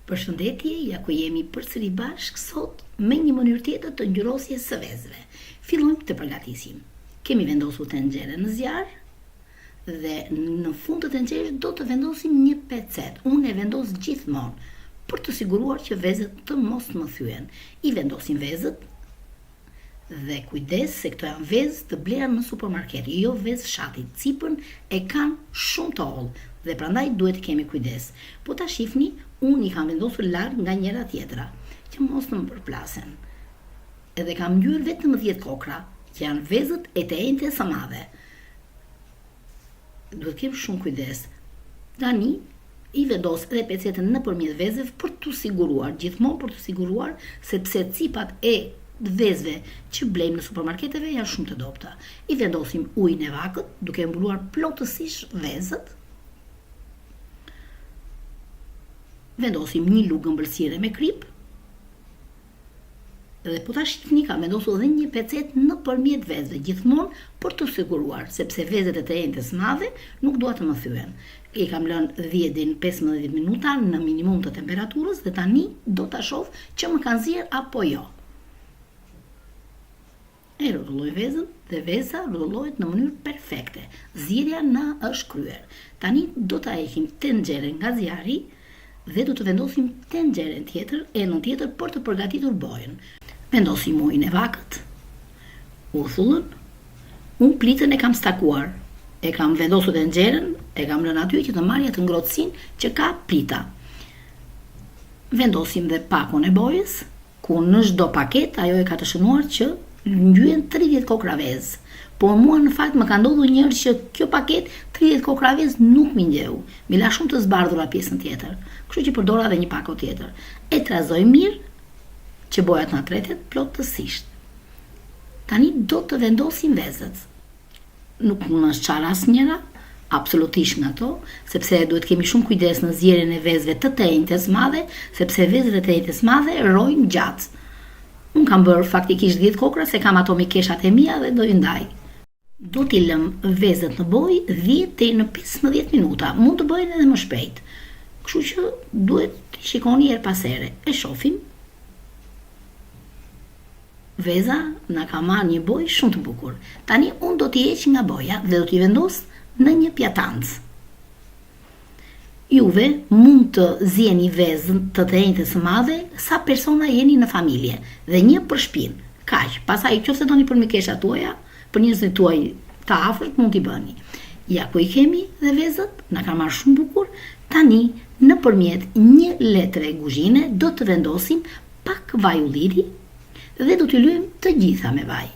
Përshëndetje, ja ku jemi përsëri bashkë sot me një mënyrë tjetër të ngjyrosjes së vezëve. Fillojmë të përgatisim. Kemi vendosur tenxhere në zjarr dhe në fund të tenxherës do të vendosim një pecet. Unë e vendos gjithmonë për të siguruar që vezët të mos më thyen. I vendosim vezët dhe kujdes se këto janë vezë të blera në supermarket, jo vezë fshati. Cipën e kanë shumë të hollë dhe prandaj duhet të kemi kujdes. Po ta shihni, unë i kam vendosur larg nga njëra tjetra, që mos të më përplasen. Edhe kam ngjyrë vetëm 10 kokra, që janë vezët e të enjte së madhe. Duhet kem shumë kujdes. Tani i vendos edhe pecetën nëpërmjet vezëve për të siguruar, gjithmonë për të siguruar, sepse cipat e vezëve që blejmë në supermarketeve janë shumë të dobta. I vendosim ujin e vakët, duke mbuluar plotësisht vezët. Vendosim një lugë ëmbëlsire me krip. Dhe po ta shihni, kam vendosur edhe një pecet nëpërmjet vezëve, gjithmonë për të siguruar, sepse vezët e të enjtes së madhe nuk dua të më thyen. I kam lënë 10 deri në 15 minuta në minimum të temperaturës dhe tani do ta shoh që më kanë zier apo jo. E rrotulloj vezën dhe veza rrotullohet në mënyrë perfekte. Zierja na është kryer. Tani do ta heqim tenxherën nga zjarri dhe do të vendosim tenxherën tjetër, enën tjetër për të përgatitur bojën. Vendosim ujin e vakët, uthullën, unë plitën e kam stakuar, e kam vendosur tenxherën, e kam lënë aty që të marrë atë ngrohtësinë që ka plita. Vendosim dhe pakun e bojës, ku në çdo paketë ajo e ka të shënuar që ngjyen 30 kokra vezë. Por mua në fakt më ka ndodhur një herë që kjo paketë 30 kokra vezë nuk më ngjeu. Mi la shumë të zbardhura pjesën tjetër. Kështu që përdora edhe një pako tjetër. E trazoj mirë që bojat na tretet plotësisht. Tani do të vendosim vezët. Nuk më shqar asnjëra, absolutisht nga to, sepse duhet kemi shumë kujdes në zjerjen e vezëve të enjtes madhe, sepse vezët e enjtes madhe rojnë gjatë. Unë kam bërë faktikisht 10 kokra se kam ato me keshat e mia dhe do i ndaj. Do t'i lëm vezët në bojë 10 deri në 15 minuta. Mund të bëhen edhe më shpejt. Kështu që duhet të shikoni her pas here. E shohim. Veza na ka marrë një bojë shumë të bukur. Tani unë do t'i heq nga boja dhe do t'i vendos në një pjatancë. Juve mund të zieni vezën të enjtes së madhe sa persona jeni në familje dhe një për shtëpinë. Kaq. Pastaj nëse doni për mikeshat tuaja, për njerëzit tuaj të afërt mund t'i bëni. Ja ku i kemi dhe vezët, na ka marrë shumë bukur. Tani nëpërmjet një letre guzhine do të vendosim pak vaj ulliri dhe do t'i lyejmë të gjitha me vaj.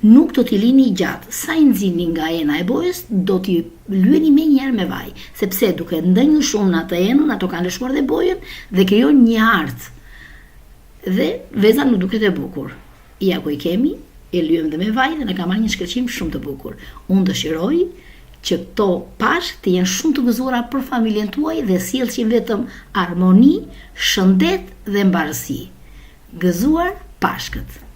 Nuk do t'i lini gjatë, sa i nxini nga ena e bojës, do t'i lyeni me njëherë me vaj, sepse duke ndënjur shumë në atë enën, ato kanë lëshuar dhe bojën dhe krijon një art. Dhe veza nuk duket e bukur. Ja ku i kemi, e lyejmë dhe me vaj dhe na ka marrë një shkëlqim shumë të bukur. Unë dëshiroj që këto pashk të jenë shumë të gëzuara për familjen tuaj dhe sjellshin vetëm armoni, shëndet dhe mbarësi. Gëzuar Pashkët.